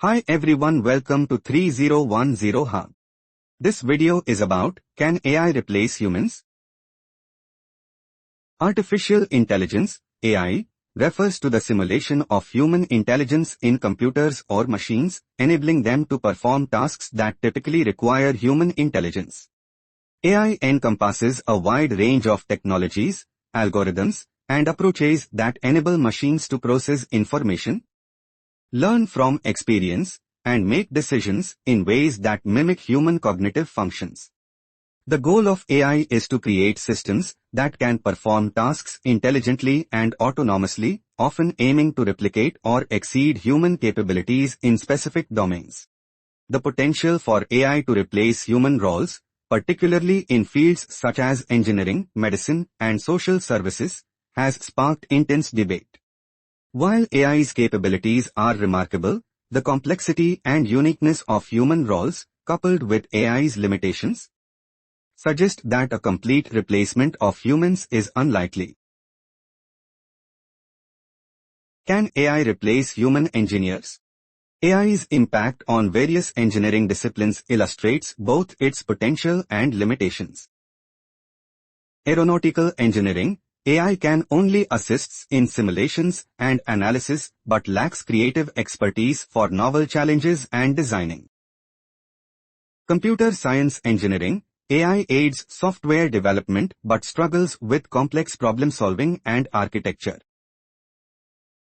Hi everyone, welcome to 3010 Hub. This video is about, can AI replace humans? Artificial intelligence, AI, refers to the simulation of human intelligence in computers or machines, enabling them to perform tasks that typically require human intelligence. AI encompasses a wide range of technologies, algorithms, and approaches that enable machines to process information, learn from experience, and make decisions in ways that mimic human cognitive functions. The goal of AI is to create systems that can perform tasks intelligently and autonomously, often aiming to replicate or exceed human capabilities in specific domains. The potential for AI to replace human roles, particularly in fields such as engineering, medicine, and social services, has sparked intense debate. While AI's capabilities are remarkable, the complexity and uniqueness of human roles, coupled with AI's limitations, suggest that a complete replacement of humans is unlikely. Can AI replace human engineers? AI's impact on various engineering disciplines illustrates both its potential and limitations. Aeronautical engineering, AI can only assist in simulations and analysis but lacks creative expertise for novel challenges and designing. Computer science engineering, AI aids software development but struggles with complex problem-solving and architecture.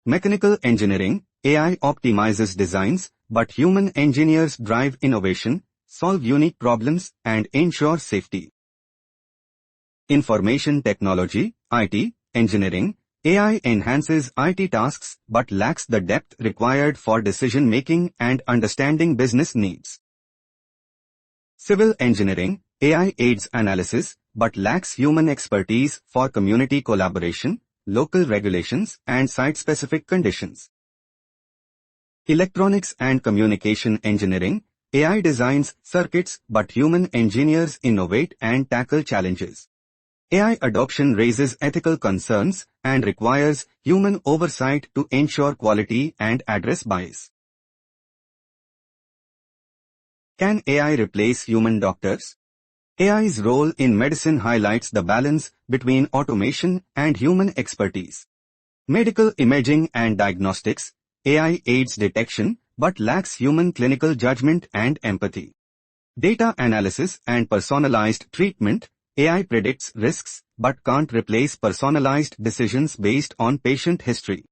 Mechanical engineering, AI optimizes designs, but human engineers drive innovation, solve unique problems, and ensure safety. Information technology, IT, engineering, AI enhances IT tasks but lacks the depth required for decision-making and understanding business needs. Civil engineering, AI aids analysis but lacks human expertise for community collaboration, local regulations, and site-specific conditions. Electronics and communication engineering, AI designs circuits but human engineers innovate and tackle challenges. AI adoption raises ethical concerns and requires human oversight to ensure quality and address bias. Can AI replace human doctors? AI's role in medicine highlights the balance between automation and human expertise. Medical imaging and diagnostics, AI aids detection but lacks human clinical judgment and empathy. Data analysis and personalized treatment, AI predicts risks but can't replace personalized decisions based on patient history.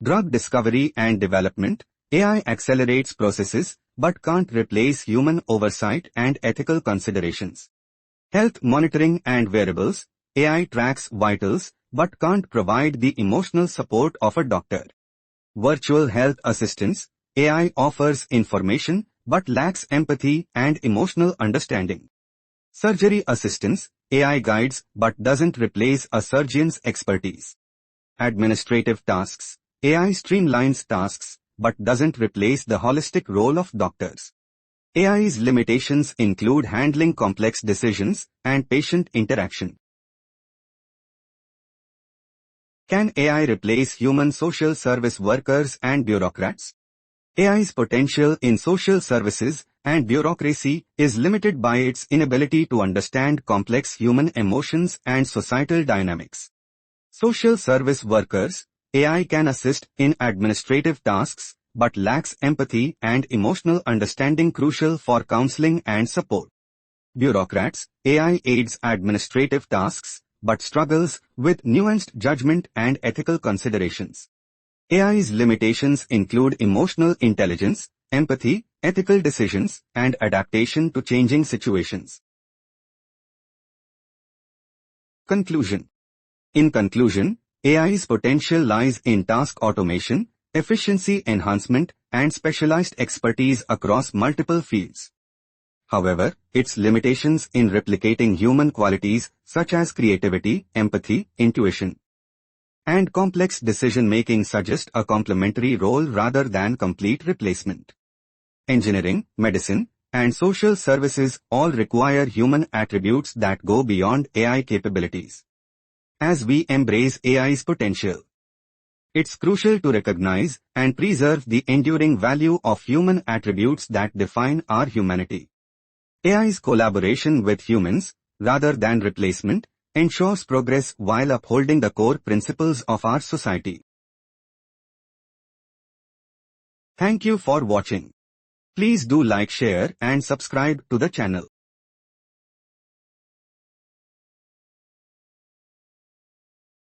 Drug discovery and development, AI accelerates processes but can't replace human oversight and ethical considerations. Health monitoring and wearables, AI tracks vitals but can't provide the emotional support of a doctor. Virtual health assistants, AI offers information but lacks empathy and emotional understanding. Surgery assistance, AI guides but doesn't replace a surgeon's expertise. Administrative tasks, AI streamlines tasks but doesn't replace the holistic role of doctors. AI's limitations include handling complex decisions and patient interaction. Can AI replace human social service workers and bureaucrats? AI's potential in social services and bureaucracy is limited by its inability to understand complex human emotions and societal dynamics. Social service workers, AI can assist in administrative tasks but lacks empathy and emotional understanding crucial for counseling and support. Bureaucrats, AI aids administrative tasks but struggles with nuanced judgment and ethical considerations. AI's limitations include emotional intelligence, empathy, ethical decisions, and adaptation to changing situations. Conclusion. In conclusion, AI's potential lies in task automation, efficiency enhancement, and specialized expertise across multiple fields. However, its limitations in replicating human qualities such as creativity, empathy, intuition, and complex decision-making suggest a complementary role rather than complete replacement. Engineering, medicine, and social services all require human attributes that go beyond AI capabilities. As we embrace AI's potential, It's crucial to recognize and preserve the enduring value of human attributes that define our humanity. AI's collaboration with humans, rather than replacement, ensures progress while upholding the core principles of our society. Thank you for watching. Please do like, share and subscribe to the channel.